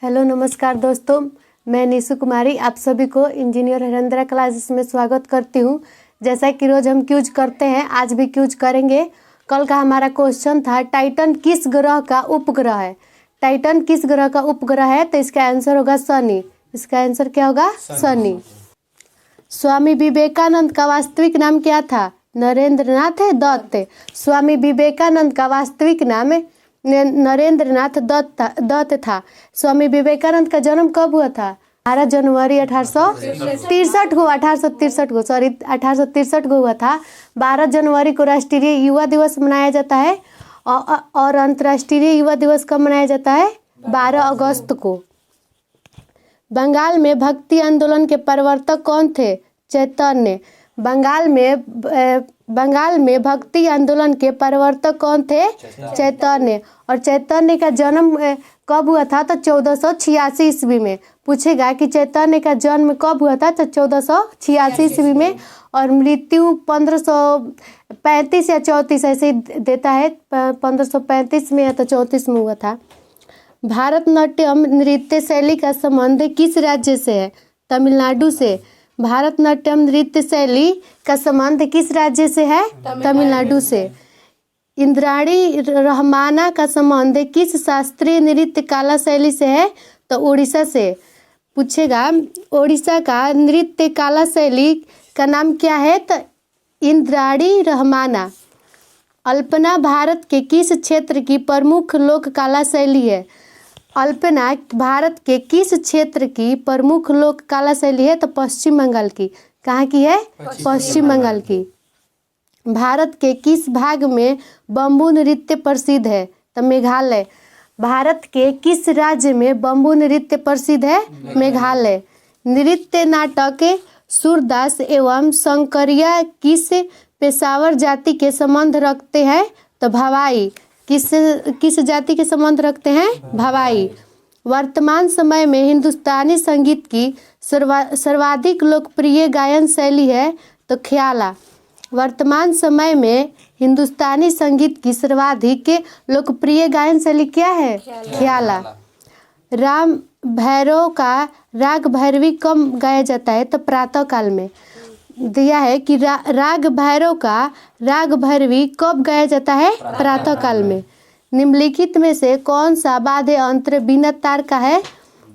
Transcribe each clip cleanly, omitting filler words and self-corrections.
Hello नमस्कार दोस्तों, मैं निशु कुमारी आप सभी को इंजीनियर हरेंद्रा क्लासेस में स्वागत करती हूँ। जैसा कि रोज हम क्यूज करते हैं, आज भी क्यूज करेंगे। कल का हमारा क्वेश्चन था टाइटन किस ग्रह का उपग्रह है। टाइटन किस ग्रह का उपग्रह है, तो इसका आंसर होगा शनि। इसका आंसर क्या होगा? शनि। स्वामी विवेकानंद का वास्तविक नाम क्या था? नरेंद्रनाथ दत्त। स्वामी विवेकानंद का वास्तविक नाम नरेंद्रनाथ दत्त था। स्वामी विवेकानंद का जन्म कब हुआ था? 12 जनवरी 1863 को 1863 को हुआ था। 12 जनवरी को राष्ट्रीय युवा दिवस मनाया जाता है और अंतर्राष्ट्रीय युवा दिवस कब मनाया जाता है? 12 अगस्त को। बंगाल में भक्ति आंदोलन के प्रवर्तक कौन थे? चैतन्य। बंगाल में भक्ति आंदोलन के प्रवर्तक कौन थे? चैतन्य। और चैतन्य का जन्म कब हुआ था? तो 1486 ईस्वी में। पूछेगा कि चैतन्य का जन्म कब हुआ था? तो 1486 ईस्वी में। और मृत्यु 1535 या 34 ऐसे देता है, 1535 में या तो 34 में हुआ था। भारतनाट्यम नृत्य शैली का संबंध किस राज्य से है? तमिलनाडु से। भारतनाट्यम नृत्य शैली का संबंध किस राज्य से है? तमिलनाडु से। इंद्राणी रहमाना का संबंध किस शास्त्रीय नृत्य कला शैली से है? तो उड़ीसा से। पूछेगा उड़ीसा का नृत्य कला शैली का नाम क्या है? तो इंद्राणी रहमाना। अल्पना भारत के किस क्षेत्र की प्रमुख लोक कला शैली है? अल्पना भारत के किस क्षेत्र की प्रमुख लोक कला शैली है? तो पश्चिम बंगाल की। कहाँ की है? पश्चिम बंगाल की। भारत के किस भाग में बम्बू नृत्य प्रसिद्ध है? तो मेघालय। भारत के किस राज्य में बम्बू नृत्य प्रसिद्ध है? मेघालय। नृत्य नाटक सूरदास एवं शंकरिया किस पेशावर जाति के संबंध रखते हैं? तो भवाई। किस जाति के संबंध रखते हैं? भवाई। वर्तमान समय में हिंदुस्तानी संगीत की सर्वाधिक लोकप्रिय गायन शैली है? तो ख्याला। वर्तमान समय में हिंदुस्तानी संगीत की सर्वाधिक लोकप्रिय गायन शैली क्या है? ख्याला। राम भैरव का राग भैरवी कब गाया जाता है? तो प्रातः काल में। दिया है कि राग भैरव का राग भैरवी कब गाया जाता है? प्रातः काल में। निम्नलिखित में से कौन सा वाद्य यंत्र बिना तार का है?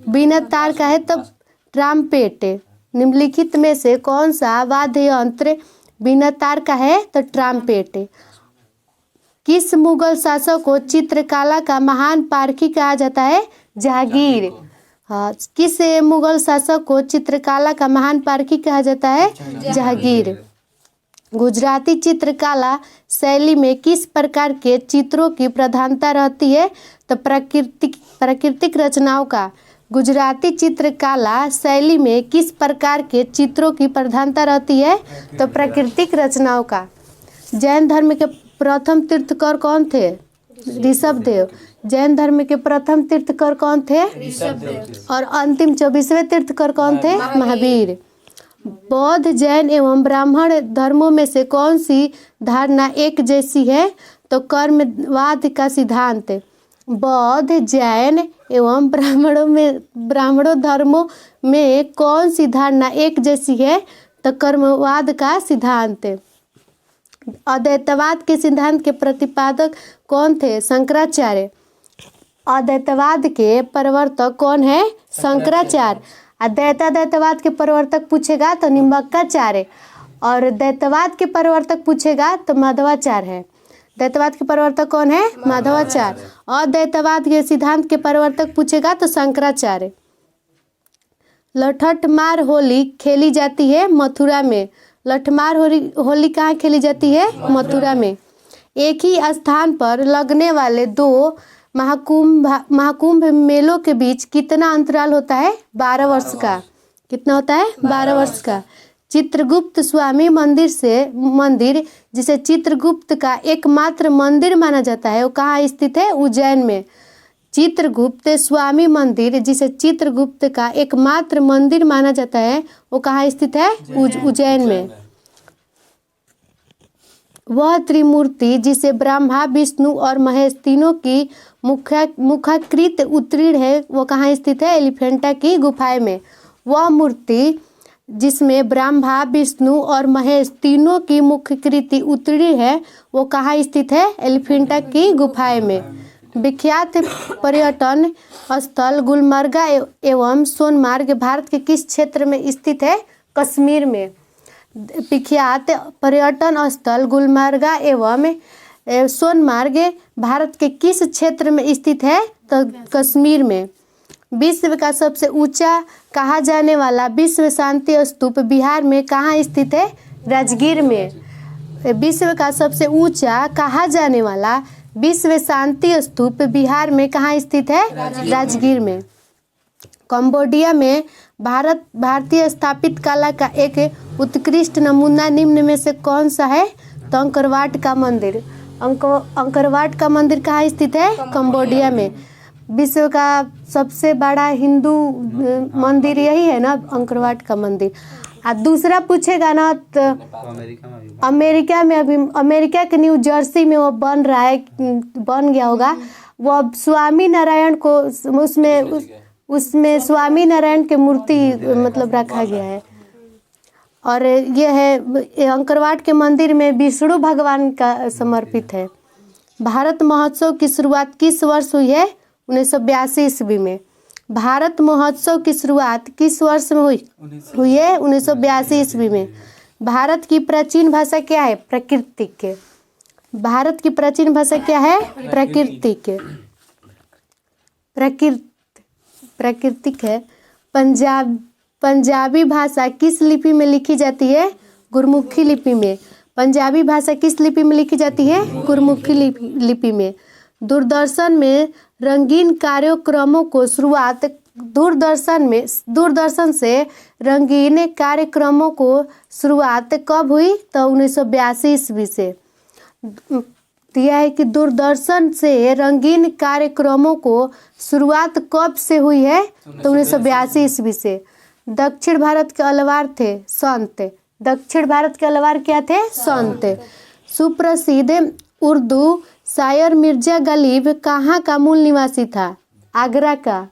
बिना तार का है तो ट्रम्पेट। निम्नलिखित में से कौन सा वाद्य यंत्र बिना तार का है? तो ट्रम्पेट। किस मुगल शासक को चित्रकला का महान पारखी कहा जाता है? जहांगीर। हाँ, किस मुगल शासक को चित्रकला का महान पारखी कहा जाता है? जहांगीर। गुजराती चित्रकला शैली में किस प्रकार के चित्रों की प्रधानता रहती है? तो प्राकृतिक रचनाओं का। गुजराती चित्रकला शैली में किस प्रकार के चित्रों की प्रधानता रहती है? तो प्राकृतिक रचनाओं का। जैन धर्म के प्रथम तीर्थकर कौन थे? ऋषभदेव। जैन धर्म के प्रथम तीर्थकर कौन थे? ऋषभदेव। और अंतिम 24वें तीर्थकर कौन थे? महावीर। बौद्ध, जैन एवं ब्राह्मण धर्मों में से कौन सी धारणा एक जैसी है? तो कर्मवाद का सिद्धांत। बौद्ध, जैन एवं ब्राह्मणों धर्मों में कौन सी धारणा एक जैसी है? तो कर्मवाद का सिद्धांत। अद्वैतवाद के सिद्धांत के प्रतिपादक कौन थे? शंकराचार्य। अद्वैतवाद के प्रवर्तक कौन है? शंकराचार्य। द्वैतवाद के प्रवर्तक पूछेगा तो निम्बकाचार्य। और द्वैतवाद के प्रवर्तक पूछेगा तो माधवाचार्य है। द्वैतवाद के प्रवर्तक कौन है? माधवाचार्य। और द्वैतवाद के सिद्धांत के प्रवर्तक पूछेगा तो शंकराचार्य। लठमार होली खेली जाती है मथुरा में। लठमार होली कहाँ खेली जाती है? मथुरा में। एक ही स्थान पर लगने वाले दो महाकुंभ मेलों के बीच कितना अंतराल होता है? 12 वर्ष का। कितना होता है? 12 वर्ष का। चित्रगुप्त स्वामी मंदिर जिसे चित्रगुप्त का एकमात्र मंदिर माना जाता है, वो कहाँ स्थित है? उज्जैन में। चित्रगुप्त स्वामी मंदिर जिसे चित्रगुप्त का एकमात्र मंदिर माना जाता है, वो कहाँ स्थित है? उज्जैन में। वह त्रिमूर्ति जिसे ब्रह्मा विष्णु और महेश तीनों की मुखाकृत उत्तीर्ण है वो कहाँ स्थित है? एलिफेंटा की गुफाएं में। वह मूर्ति जिसमें ब्रह्मा विष्णु और महेश तीनों की मुखाकृति उत्तीर्ण है वो कहाँ स्थित है? एलिफेंटा की गुफाएं में। विख्यात पर्यटन स्थल गुलमर्गा एवं सोनमार्ग भारत के किस क्षेत्र में स्थित है? कश्मीर में। विख्यात पर्यटन स्थल गुलमर्गा एवं सोनमार्ग भारत के किस क्षेत्र में स्थित है? तो कश्मीर में। विश्व का सबसे ऊंचा कहा जाने वाला विश्व शांति स्तूप बिहार में कहाँ स्थित है? राजगीर में। विश्व का सबसे ऊंचा कहा जाने वाला विश्व शांति स्तूप बिहार में कहाँ स्थित है? राजगीर में। कंबोडिया में भारतीय स्थापित कला का एक उत्कृष्ट नमूना निम्न में से कौन सा है? तो अंकरवाट का मंदिर। अंकरवाट का मंदिर कहाँ स्थित है? कंबोडिया में। विश्व का सबसे बड़ा हिंदू मंदिर यही है ना, अंकरवाट का मंदिर। दूसरा पूछेगा ना तो अमेरिका में अभी अमेरिका के न्यू जर्सी में वो बन रहा है, बन गया होगा वो। अब स्वामी नारायण को उसमें स्वामी नारायण की मूर्ति मतलब रखा गया है। और ये है अंकरवाट के मंदिर में विष्णु भगवान का समर्पित है। भारत महोत्सव की शुरुआत किस वर्ष हुई है? 1982 ईस्वी में। भारत महोत्सव की शुरुआत किस वर्ष में हुई है? 1982 ईस्वी में। भारत की प्राचीन भाषा क्या है? प्राकृतिक। भारत की प्राचीन भाषा क्या है? प्राकृतिक। प्राकृतिक है। पंजाबी भाषा किस लिपि में लिखी जाती है? गुरमुखी लिपि में। पंजाबी भाषा किस लिपि में लिखी जाती है? गुरमुखी लिपि में। दूरदर्शन में रंगीन कार्यक्रमों को शुरुआत दूरदर्शन से रंगीन कार्यक्रमों को शुरुआत कब हुई? तो 1982 ईस्वी से। यह है कि दूरदर्शन से रंगीन कार्यक्रमों को शुरुआत कब से हुई है? तो 1982 ईस्वी से। दक्षिण भारत के अलवार थे संत। दक्षिण भारत के अलवार क्या थे? संत। सुप्रसिद्ध उर्दू शायर मिर्जा गालिब कहाँ का मूल निवासी था? आगरा का।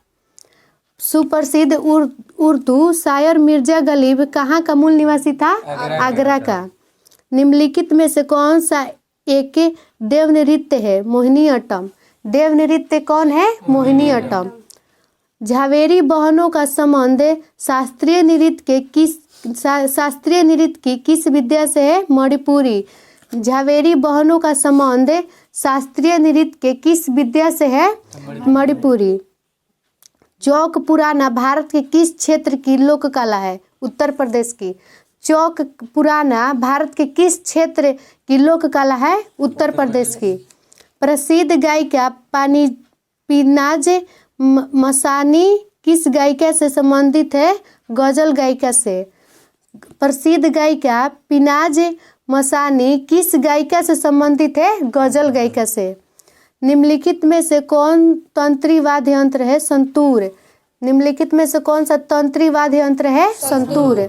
सुप्रसिद्ध उर्दू शायर मिर्जा गालिब कहाँ का मूल निवासी था? आगरा का। निम्नलिखित में से कौन सा एक देव नृत्य है? मोहिनीअट्टम। देव नृत्य कौन है? मोहिनीअट्टम। झावेरी बहनों का संबंध शास्त्रीय नृत्य की किस विद्या से है? मणिपुरी। झावेरी बहनों का संबंध शास्त्रीय नृत्य के किस विद्या से है? मणिपुरी। चौक पुराना भारत के किस क्षेत्र की लोक कला है? उत्तर प्रदेश की। चौक पुराना भारत के किस क्षेत्र की लोक कला है? उत्तर प्रदेश की। प्रसिद्ध गायिका पीनाज मसानी किस गायिका से संबंधित है? गजल गायिका से। प्रसिद्ध गायिका पीनाज मसानी किस गायिका से संबंधित है? गजल गायिका से। निम्नलिखित में से कौन तंत्री वाद्य यंत्र है? संतूर। निम्नलिखित में से कौन सा तंत्री वाद्य यंत्र है? संतूर।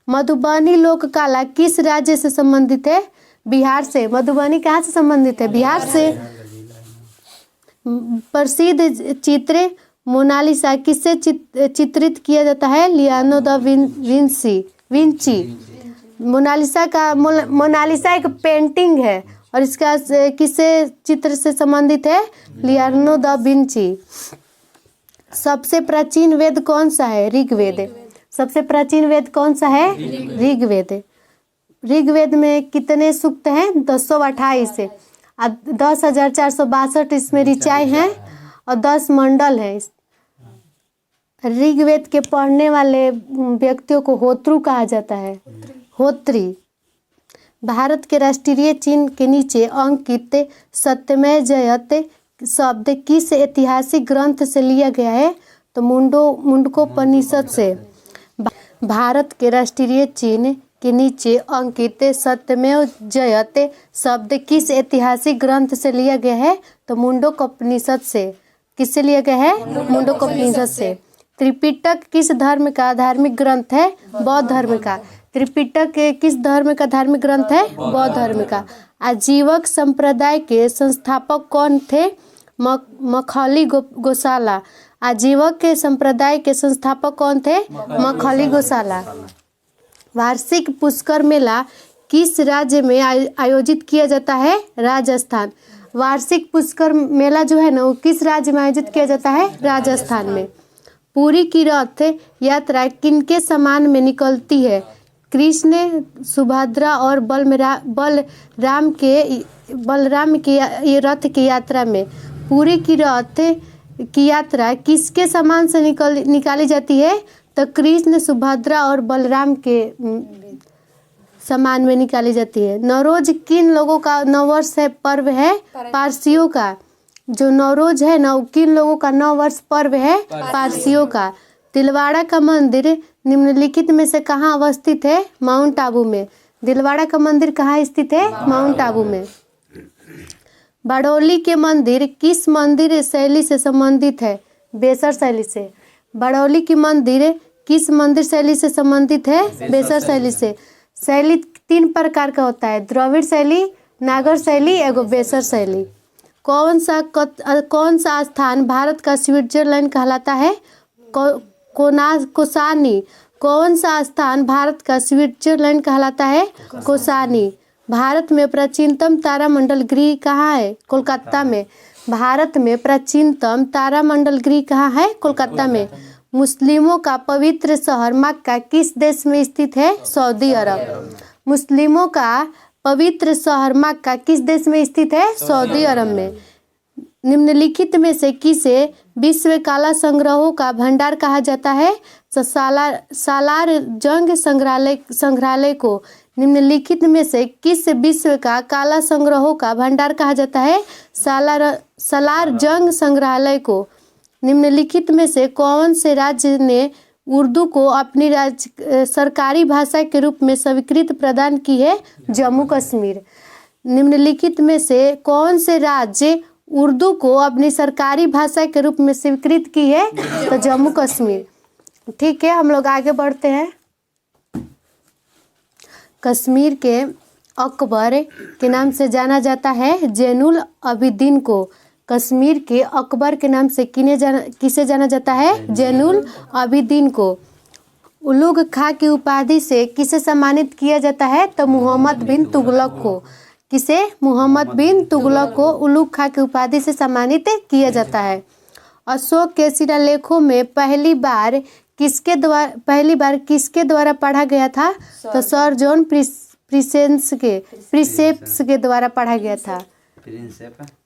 मधुबनी लोक कला किस राज्य से संबंधित है? बिहार से। मधुबनी कहाँ से संबंधित है? बिहार से। प्रसिद्ध चित्र मोनालिसा किससे चित्रित किया जाता है? Leonardo da Vinci. मोनालिसा एक पेंटिंग है और इसका किससे चित्र से संबंधित है? Leonardo da Vinci. सबसे प्राचीन वेद कौन सा है? ऋग्वेद। सबसे प्राचीन वेद कौन सा है? ऋग्वेद। ऋग्वेद में कितने सूक्त हैं? 228 है। 10,462 इसमें ऋचाएं हैं और 10 मंडल हैं। ऋग्वेद के पढ़ने वाले व्यक्तियों को होत्रु कहा जाता है। होत्री। भारत के राष्ट्रीय चिन्ह के नीचे अंकित सत्यमेव जयते शब्द किस ऐतिहासिक ग्रंथ से लिया गया है? तो मुंडकोपनिषद से। भारत के राष्ट्रीय चिन्ह के नीचे अंकित सत्यमेव जयते शब्द किस ऐतिहासिक ग्रंथ से लिया गया है? तो मुंडकोपनिषद से। किससे लिया गया है? मुंडकोपनिषद से। त्रिपिटक किस धर्म का धार्मिक ग्रंथ है? बौद्ध धर्म का। त्रिपिटक किस धर्म का धार्मिक ग्रंथ है? बौद्ध धर्म का। आजीवक संप्रदाय के संस्थापक कौन थे? मखौली गोसाला। आजीवक के संप्रदाय के संस्थापक कौन थे? मखौली गोसाला। वार्षिक पुष्कर मेला किस राज्य में आयोजित किया जाता है? राजस्थान। वार्षिक पुष्कर मेला जो है ना वो किस राज्य में आयोजित किया जाता है? राजस्थान में। पुरी की रथ यात्रा किनके सम्मान में निकलती है? कृष्ण, सुभद्रा और बलराम के रथ की यात्रा में। पुरी की रथ की यात्रा किसके सम्मान से निकाली जाती है? तो कृष्ण, सुभद्रा और बलराम के सम्मान में निकाली जाती है। नवरोज किन लोगों का नववर्ष है, पर्व है? पारसियों का। जो नवरोज है ना किन लोगों का नववर्ष पर्व है? पारसियों का। दिलवाड़ा का मंदिर निम्नलिखित में से कहाँ अवस्थित है? माउंट आबू में। दिलवाड़ा का मंदिर कहाँ स्थित है? माउंट आबू में। बड़ौली के मंदिर किस मंदिर शैली से संबंधित है? बेसर शैली से। बड़ौली की मंदिर किस मंदिर शैली से संबंधित है? बेसर शैली से। शैली 3 प्रकार का होता है, द्रविड़ शैली, नागर शैली, एगो बेसर शैली। कौन सा स्थान भारत का स्विट्जरलैंड कहलाता है? कोसानी। कौन सा स्थान भारत का स्विट्जरलैंड कहलाता है? कोसानी। भारत में प्राचीनतम तारामंडल गृह कहाँ है? कोलकाता में। भारत में प्राचीनतम तारामंडल गृह कहाँ है? कोलकाता में। मुस्लिमों का पवित्र शहर मक्का किस देश में स्थित है? सऊदी अरब। मुस्लिमों का पवित्र शहर मक्का किस देश में स्थित है? सऊदी अरब में। निम्नलिखित में से किसे विश्व कला संग्रहों का भंडार कहा जाता है? सालार जंग संग्रहालय को निम्नलिखित में से किस विश्व का कला संग्रहों का भंडार कहा जाता है? सालार जंग संग्रहालय को। निम्नलिखित में से कौन से राज्य ने उर्दू को अपनी सरकारी भाषा के रूप में स्वीकृति प्रदान की है? जम्मू कश्मीर। निम्नलिखित में से कौन से राज्य उर्दू को अपनी सरकारी भाषा के रूप में स्वीकृत की है? तो जम्मू कश्मीर। ठीक है, हम लोग आगे बढ़ते हैं। कश्मीर के अकबर के नाम से जाना जाता है जैनुल अबिदीन को। कश्मीर के अकबर के नाम से किसे जाना जाता है? जैनुल अबिदीन को। उलुग खां की उपाधि से किसे सम्मानित किया जाता है? तो मोहम्मद बिन तुगलक को। किसे? मोहम्मद बिन तुगलक को उलुग खां की उपाधि से सम्मानित किया जाता है। अशोक के शिलालेखों में पहली बार किसके द्वारा पढ़ा गया था? तो सर जॉन प्रिंसेप्स के द्वारा पढ़ा गया था।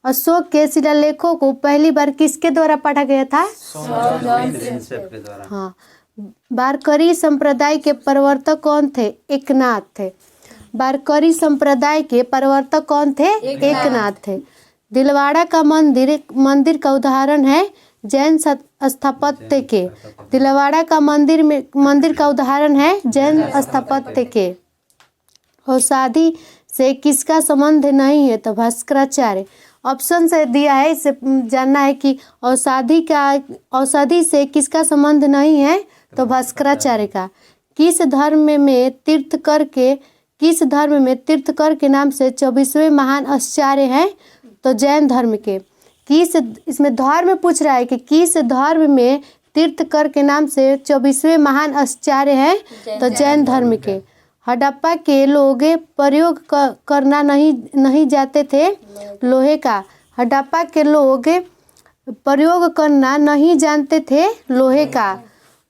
अशोक के शिलालेखों को पहली बार किसके द्वारा पढ़ा गया था? हाँ। वारकरी संप्रदाय के प्रवर्तक कौन थे? एकनाथ थे। वारकरी संप्रदाय के प्रवर्तक कौन थे? एकनाथ थे। दिलवाड़ा का मंदिर का उदाहरण है जैन स्थापत्य के। दिलवाड़ा का मंदिर का उदाहरण है जैन स्थापत्य के। औषधि से किसका संबंध नहीं है? तो भास्कराचार्य। ऑप्शन से दिया है, इसे जानना है कि औषधि से किसका संबंध नहीं है? तो भास्कराचार्य का। किस धर्म में तीर्थकर के नाम से 24वें महान आचार्य हैं? तो जैन धर्म के। इसमें धर्म पूछ रहा है कि किस धर्म में तीर्थकर के नाम से 24वें महान आचार्य हैं? तो जैन धर्म के। हड़प्पा के लोग प्रयोग करना नहीं जाते थे लोहे का। हड़प्पा के लोग प्रयोग करना नहीं जानते थे लोहे का।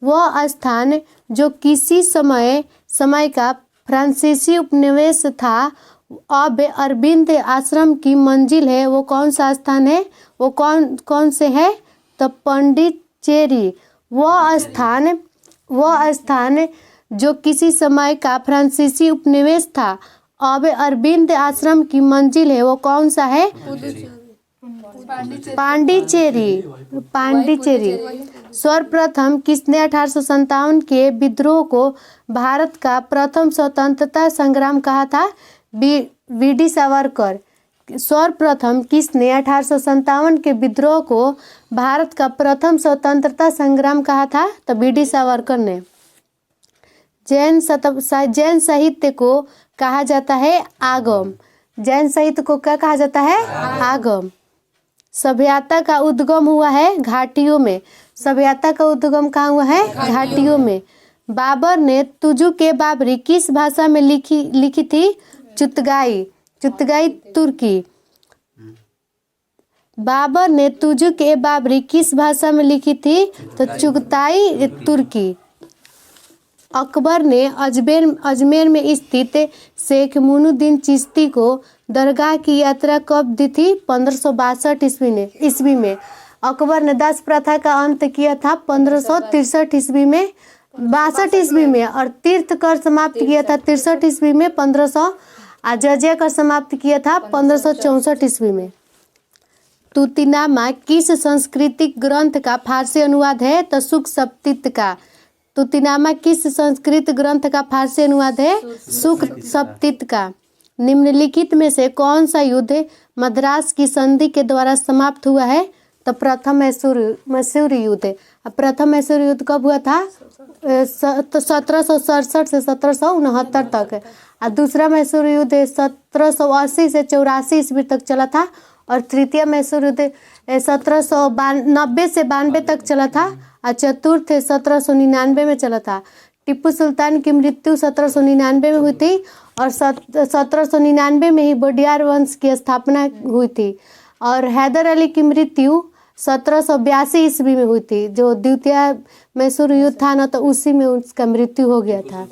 वह स्थान जो किसी समय का फ्रांसीसी उपनिवेश था अब अरविंद आश्रम की मंजिल है, वो कौन सा स्थान है? वो कौन से है? तो पांडिचेरी। वह स्थान जो किसी समय का फ्रांसीसी उपनिवेश था अब अरविंद आश्रम की मंजिल है, वो कौन सा है? पांडिचेरी। सर्वप्रथम किसने 1857 के विद्रोह को भारत का प्रथम स्वतंत्रता संग्राम कहा था? वीडी सावरकर। सर्वप्रथम किसने 1857 के विद्रोह को भारत का प्रथम स्वतंत्रता संग्राम कहा था? तो वीडी सावरकर ने। जैन साहित्य को कहा जाता है आगम। जैन साहित्य को क्या कहा जाता है? आगम। सभ्यता का उद्गम हुआ है घाटियों में। सभ्यता का उद्गम कहाँ हुआ है? घाटियों में। बाबर ने तुजु के बाबरी किस भाषा में लिखी थी? चुतगाई तुर्की। बाबर ने तुजु के बाबरी किस भाषा में लिखी थी? तो चुगताई तुर्की। अकबर ने अजमेर में स्थित शेख मुइनुद्दीन चिश्ती को दरगाह की यात्रा कब दी थी? 1562 ईस्वी में। अकबर ने दास प्रथा का अंत किया था 1563 ईस्वी में, 62 ईस्वी में, और तीर्थ कर समाप्त किया था 63 ईस्वी में, 1500 जजिया कर समाप्त किया था 1564 ईस्वी में। तुतीनामा किस सांस्कृतिक ग्रंथ का फारसी अनुवाद है? तो सुख सप्तित का। तुतीनामा किस संस्कृत ग्रंथ का फारसी अनुवाद है? सुख सप्तित का। निम्नलिखित में से कौन सा युद्ध मद्रास की संधि के द्वारा समाप्त हुआ है? तो प्रथम मैसूर युद्ध। प्रथम मैसूर युद्ध कब हुआ था? 1767 से 1769 तक। और दूसरा मैसूर युद्ध 1780 से 84 ईस्वी तक चला था। और तृतीय मैसूर युद्ध 1790 से 92 तक चला था। और चतुर्थ 1799 में चला था। टीपू सुल्तान की मृत्यु 1799 में हुई थी और 1799 में ही बोडियार वंश की स्थापना हुई थी। और हैदर अली की मृत्यु 1782 ईस्वी में हुई थी। जो द्वितीय मैसूर युद्ध था ना, तो उसी में उसका मृत्यु हो गया था।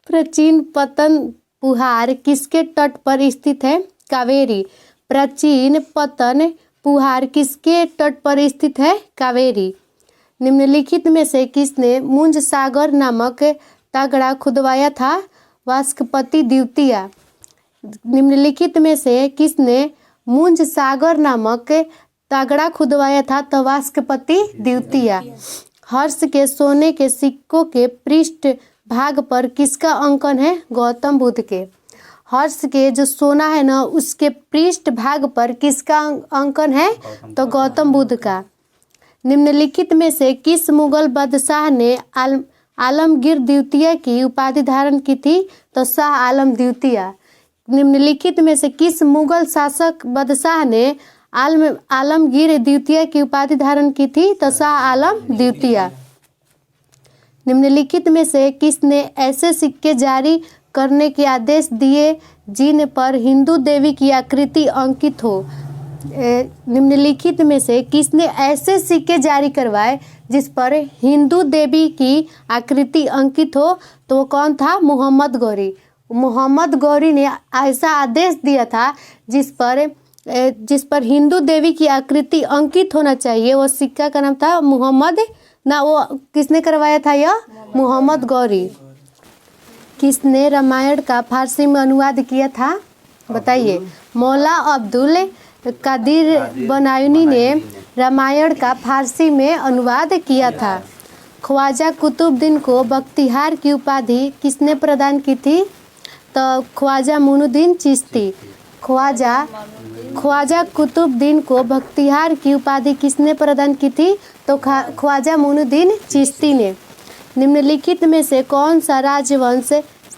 प्राचीन पतन पुहार किसके तट पर स्थित है? कावेरी। प्राचीन पतन पुहार किसके तट पर स्थित है? कावेरी। निम्नलिखित में से किसने मुंज सागर नामक तगड़ा खुदवाया था? वास्कपति द्वितीय। निम्नलिखित में से किसने मुंज सागर नामक तगड़ा खुदवाया था? तो वास्कपति द्वितीय। हर्ष के सोने के सिक्कों के पृष्ठ भाग पर किसका अंकन है? गौतम बुद्ध के। हर्ष के जो सोना है ना, उसके पृष्ठ भाग पर किसका अंकन है? तो गौतम बुद्ध का। निम्नलिखित में से किस मुगल बादशाह ने आलमगीर द्वितीय की उपाधि धारण की थी? तो शाह आलम द्वितीय। निम्नलिखित में से किस मुगल शासक बादशाह ने आलमगीर द्वितीय की उपाधि धारण की थी? तो शाह आलम द्वितीय। निम्नलिखित में से किसने ऐसे सिक्के जारी करने के आदेश दिए जिन पर हिंदू देवी की आकृति अंकित हो? निम्नलिखित में से किसने ऐसे सिक्के जारी करवाए जिस पर हिंदू देवी की आकृति अंकित हो? तो वो कौन था? मोहम्मद गौरी। मोहम्मद गौरी ने ऐसा आदेश दिया था जिस पर हिंदू देवी की आकृति अंकित होना चाहिए। वो सिक्का का नाम था मोहम्मद ना। वो किसने करवाया था? यह मोहम्मद गौरी। किसने रामायण का फारसी में अनुवाद किया था? बताइए। मौला अब्दुल कादिर बनायुनी ने रामायण का फारसी में अनुवाद किया था। ख्वाजा कुतुबुद्दीन को बख्तियार की उपाधि किसने प्रदान की थी? तो ख्वाजा मुइनुद्दीन चिश्ती। ख्वाजा कुतुबुद्दीन को बख्तियार की उपाधि किसने प्रदान की थी? तो ख्वाजा मुइनुद्दीन चिश्ती ने। निम्नलिखित में से कौन सा राजवंश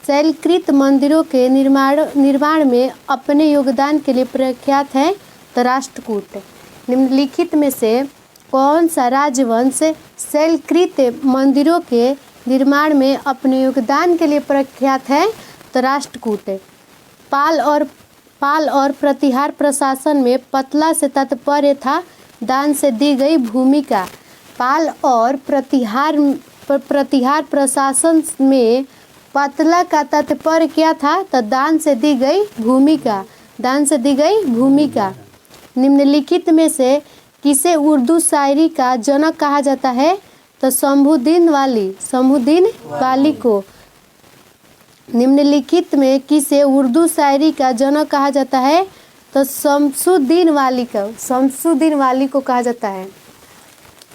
शैलकृत मंदिरों के निर्माण में अपने योगदान के लिए प्रख्यात है? तो राष्ट्रकूट। निम्नलिखित में से कौन सा राजवंश शैलकृत मंदिरों के निर्माण में अपने योगदान के लिए प्रख्यात है? तो राष्ट्रकूट। पाल और प्रतिहार प्रशासन में पतला से तात्पर्य था दान से दी गई भूमिका। पाल और प्रतिहार प्रशासन में पतला का तात्पर्य क्या था? तो दान से दी गई भूमिका। दान से दी गई भूमिका। निम्नलिखित में से किसे उर्दू शायरी का जनक कहा जाता है? तो शम्भुद्दीन वाली को। निम्नलिखित में किसे उर्दू शायरी का जनक कहा जाता है? तो शमसुद्दीन वाली को कहा जाता है।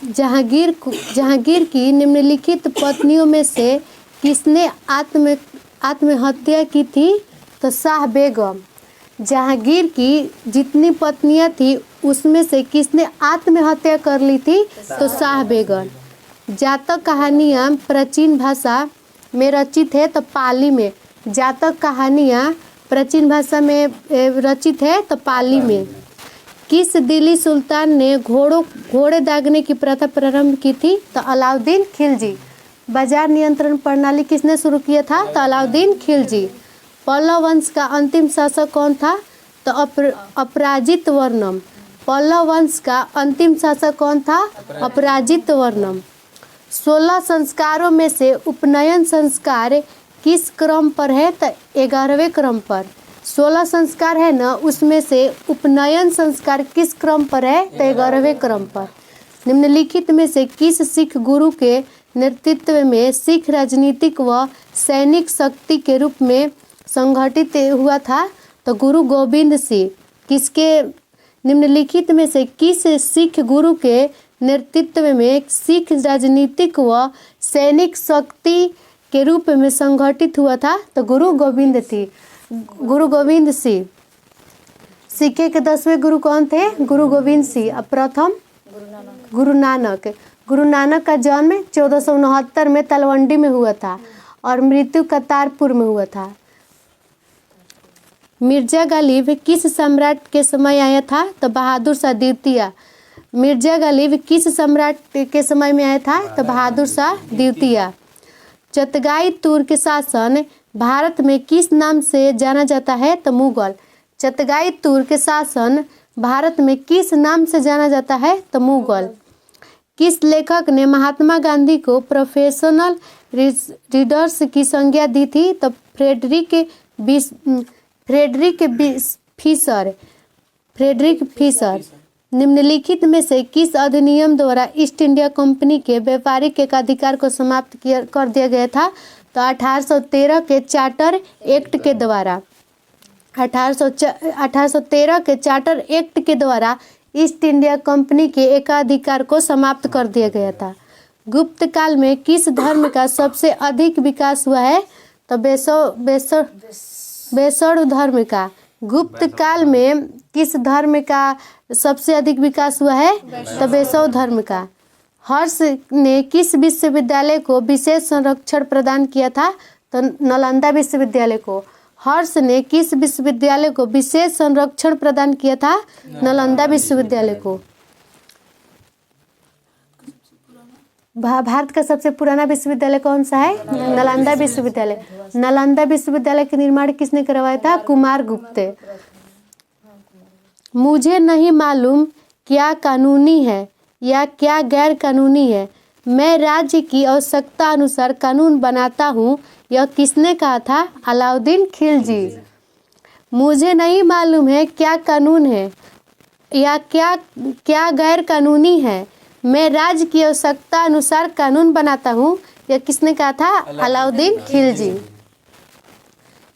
जहांगीर की निम्नलिखित पत्नियों में से किसने आत्महत्या की थी? तो शाह बेगम। जहांगीर की जितनी पत्नियां थी उसमें से किसने आत्महत्या कर ली थी? तो शाह बेगम। जातक कहानियाँ प्राचीन भाषा में रचित है तो पाली में। जातक कहानियाँ प्राचीन भाषा में रचित है तो पाली में। किस दिल्ली सुल्तान ने घोड़े दागने की प्रथा प्रारंभ की थी तो अलाउद्दीन खिलजी। बाजार नियंत्रण प्रणाली किसने शुरू किया था तो अलाउद्दीन खिलजी। पल्लव वंश का अंतिम शासक कौन था तो अपराजित वर्णम। पल्लव वंश का अंतिम शासक कौन था अपराजित वर्णम। 16 संस्कारों में से उपनयन संस्कार किस क्रम पर है तो 11वें क्रम पर। 16 संस्कार है ना, उसमें से उपनयन संस्कार किस क्रम पर है तो 11वें क्रम पर। निम्नलिखित में से किस सिख गुरु के नेतृत्व में सिख राजनीतिक व सैनिक शक्ति के रूप में संगठित हुआ था तो गुरु गोविंद सिंह। किसके निम्नलिखित में से किस सिख गुरु के नेतृत्व में सिख राजनीतिक व सैनिक शक्ति के रूप में संगठित हुआ था तो गुरु गोविंद सिंह। सिख के 10वें गुरु कौन थे गुरु गोविंद सिंह। अब प्रथम गुरु नानक। गुरु नानक का जन्म 1469 में तलवंडी में हुआ था और मृत्यु करतारपुर में हुआ था। मिर्जा गालिब किस सम्राट के समय आया था तो बहादुर शाह द्वितीय। मिर्जा गालिब किस सम्राट के समय में आया था तो बहादुर शाह द्वितीय। चगताई तुर्क शासन भारत में किस नाम से जाना जाता है तो मुगल। चगताई तुर्क शासन भारत में किस नाम से जाना जाता है तो मुगल। किस लेखक ने महात्मा गांधी को प्रोफेशनल रीडर्स की संज्ञा दी थी तो फ्रेडरिक फिशर। निम्नलिखित में से किस अधिनियम द्वारा ईस्ट इंडिया कंपनी के व्यापारिक एकाधिकार को समाप्त कर दिया गया था तो 1813 के चार्टर एक्ट के द्वारा। 1813 के चार्टर एक्ट के द्वारा ईस्ट इंडिया कंपनी के एकाधिकार को समाप्त कर दिया गया था। गुप्त काल में किस धर्म का सबसे अधिक विकास हुआ है तो वैष्णव धर्म का। गुप्त काल में किस धर्म का सबसे अधिक विकास हुआ है तो वैष्णव धर्म का। हर्ष ने किस विश्वविद्यालय को विशेष संरक्षण प्रदान किया था तो नालंदा विश्वविद्यालय को। हर्ष ने किस विश्वविद्यालय को विशेष संरक्षण प्रदान किया था नालंदा विश्वविद्यालय को। भारत का सबसे पुराना विश्वविद्यालय कौन सा है नालंदा विश्वविद्यालय। नालंदा विश्वविद्यालय का निर्माण किसने करवाया था कुमार गुप्त। मुझे नहीं मालूम क्या कानूनी है या क्या गैर कानूनी है, मैं राज्य की आवश्यकता अनुसार कानून बनाता हूँ, यह किसने कहा था अलाउद्दीन खिलजी। मुझे नहीं मालूम है क्या कानून है या क्या गैर कानूनी है, मैं राज्य की आवश्यकता अनुसार कानून बनाता हूँ, यह किसने कहा था अलाउद्दीन खिलजी।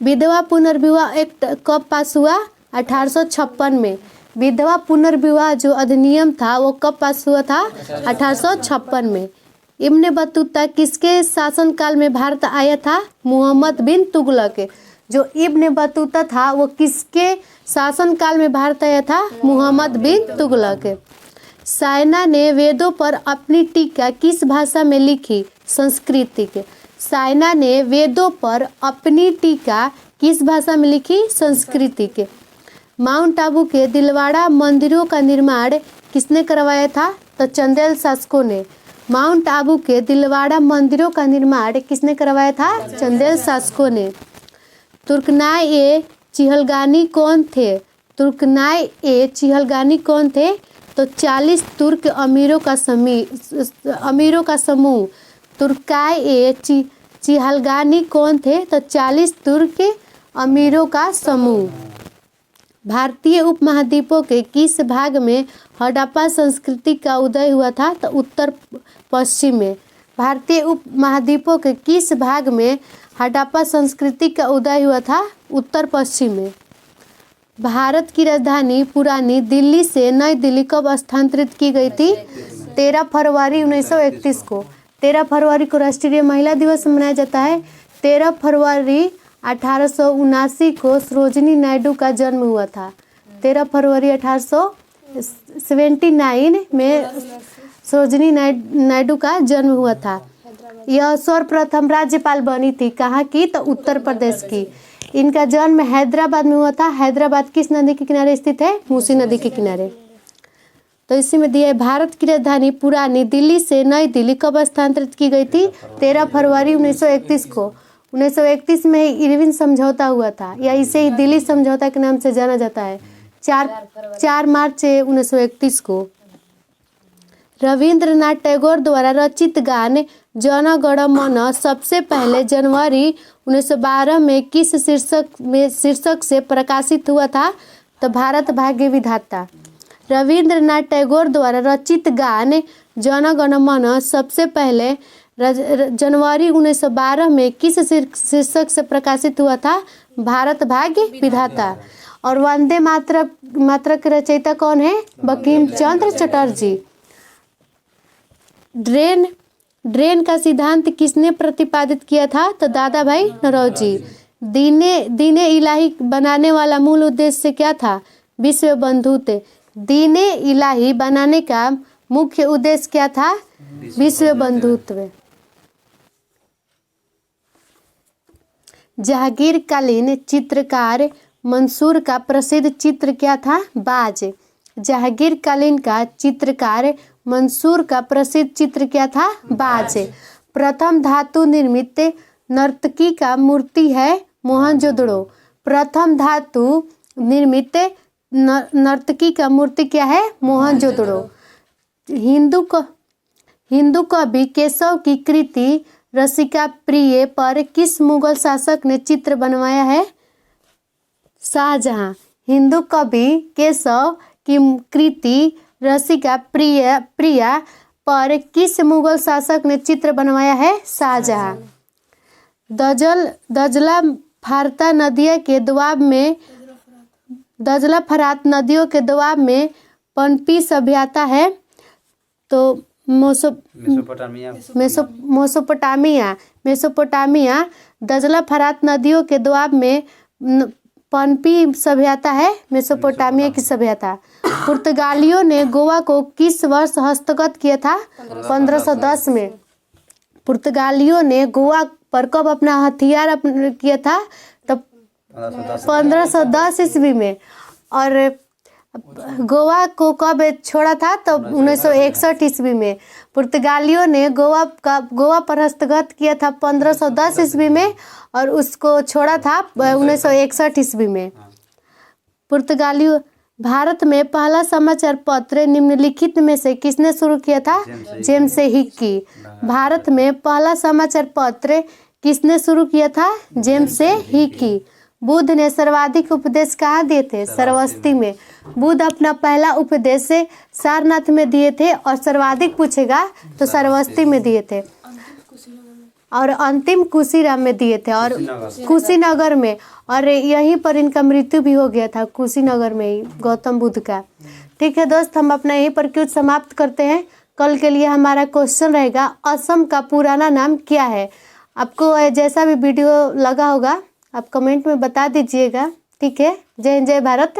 विधवा पुनर्विवाह एक्ट कब पास हुआ 1856 में। विधवा पुनर्विवाह जो अधिनियम था वो कब पास हुआ था 1856 में। इब्न बतूता किसके शासनकाल में भारत आया था मोहम्मद बिन तुगलक। जो इब्न बतूता था वो किसके शासनकाल में भारत आया था मोहम्मद बिन तुगलक। सायना ने वेदों पर अपनी टीका किस भाषा में लिखी संस्कृत। सायना ने वेदों पर अपनी टीका किस भाषा में लिखी संस्कृत। माउंट आबू के दिलवाड़ा मंदिरों का निर्माण किसने करवाया था तो चंदेल शासकों ने। माउंट आबू के दिलवाड़ा मंदिरों का निर्माण किसने करवाया था चंदेल शासकों ने। तुर्कनाय ए चिहलगानी कौन थे। तुर्कनाय ए चिहलगानी कौन थे तो 40 तुर्क अमीरों का समूह। तुर्काय ए चिहलगानी कौन थे तो 40 तुर्क अमीरों का समूह। भारतीय उपमहाद्वीपों के किस भाग में हड़प्पा संस्कृति का उदय हुआ था तो उत्तर पश्चिम में। भारतीय उपमहाद्वीपों के किस भाग में हड़प्पा संस्कृति का उदय हुआ था उत्तर पश्चिम में। भारत की राजधानी पुरानी दिल्ली से नई दिल्ली कब स्थानांतरित की गई थी 13 फरवरी 1931 को। 13 फरवरी को राष्ट्रीय महिला दिवस मनाया जाता है। 13 फरवरी 1879 को सरोजिनी नायडू का जन्म हुआ था। 13 फरवरी 1879 में सरोजिनी नायडू का जन्म हुआ था। यह सर्वप्रथम राज्यपाल बनी थी, कहाँ की? तो उत्तर प्रदेश की। इनका जन्म हैदराबाद में हुआ था। हैदराबाद किस नदी के किनारे स्थित है? मूसी नदी के किनारे। तो इसी में दिया है, भारत की राजधानी पुरानी दिल्ली से नई दिल्ली कब स्थानांतरित की गई थी? 13 फरवरी 1931 को। 1931 में ही इरविन समझौता हुआ था, या इसे ही दिल्ली समझौता के नाम से जाना जाता है। 4 मार्च 1931 को। रविंद्रनाथ टैगोर द्वारा रचित गान जन गण मन सबसे पहले जनवरी 1912 में किस शीर्षक से प्रकाशित हुआ था? तो भारत भाग्य विधाता। रविंद्रनाथ टैगोर द्वारा रचित गान जन गण मन सबसे पहले जनवरी 1912 में किस शीर्षक से प्रकाशित हुआ था? भारत भाग्य विधाता। और वंदे मातरम के रचयिता कौन है? बंकिम चंद्र चटर्जी। ड्रेन का सिद्धांत किसने प्रतिपादित किया था? तो दादा भाई नौरोजी। दीने इलाही बनाने वाला मूल उद्देश्य क्या था? विश्व बंधुत्व। दीने इलाही बनाने का मुख्य उद्देश्य क्या था? विश्व बंधुत्व। जहांगीरकालीन चित्रकार मंसूर का प्रसिद्ध चित्र क्या था? बाज। जहांगीरकालीन का चित्रकार मंसूर का प्रसिद्ध चित्र क्या था? बाज। प्रथम धातु निर्मित नर्तकी का मूर्ति है मोहनजोदड़ो। प्रथम धातु निर्मित नर्तकी का मूर्ति क्या है? मोहनजोदड़ो। हिंदू कवि केशव की कृति रसिका प्रिय पर किस मुगल शासक ने चित्र बनवाया है? शाहजहां। हिंदू कवि केशव की कृति रसिका प्रिया पर किस मुगल शासक ने चित्र बनवाया है? शाहजहां। दजला फरात नदियों के दोआब में पनपी सभ्यता है। तो मेसोपोटामिया दजला फरात नदियों के दोआब में पनपी सभ्यता है, मेसोपोटामिया की सभ्यता। पुर्तगालियों ने गोवा को किस वर्ष हस्तगत किया था? 1510 में। पुर्तगालियों ने गोवा पर कब अपना हथियार किया था? तो 1510 ईस्वी में। और गोवा को कब छोड़ा था? तो 1961 ईस्वी में। पुर्तगालियों ने गोवा पर हस्तगत किया था 1510 ईस्वी में, और उसको छोड़ा था 1961 ईस्वी में। पुर्तगालियों भारत में पहला समाचार पत्र निम्नलिखित में से किसने शुरू किया था? James Hickey. भारत में पहला समाचार पत्र किसने शुरू किया था? James Hickey. बुद्ध ने सर्वाधिक उपदेश कहाँ दिए थे? श्रावस्ती में। बुद्ध अपना पहला उपदेश सारनाथ में दिए थे, और सर्वाधिक पूछेगा तो श्रावस्ती में दिए थे, और अंतिम कुशीराम में दिए थे, और कुशीनगर में। और यहीं पर इनका मृत्यु भी हो गया था, कुशीनगर में ही, गौतम बुद्ध का। ठीक है दोस्त, हम अपना यहीं पर क्विज समाप्त करते हैं। कल के लिए हमारा क्वेश्चन रहेगा, असम का पुराना नाम क्या है? आपको जैसा भी वीडियो लगा होगा आप कमेंट में बता दीजिएगा। ठीक है, जय हिंद, जय भारत।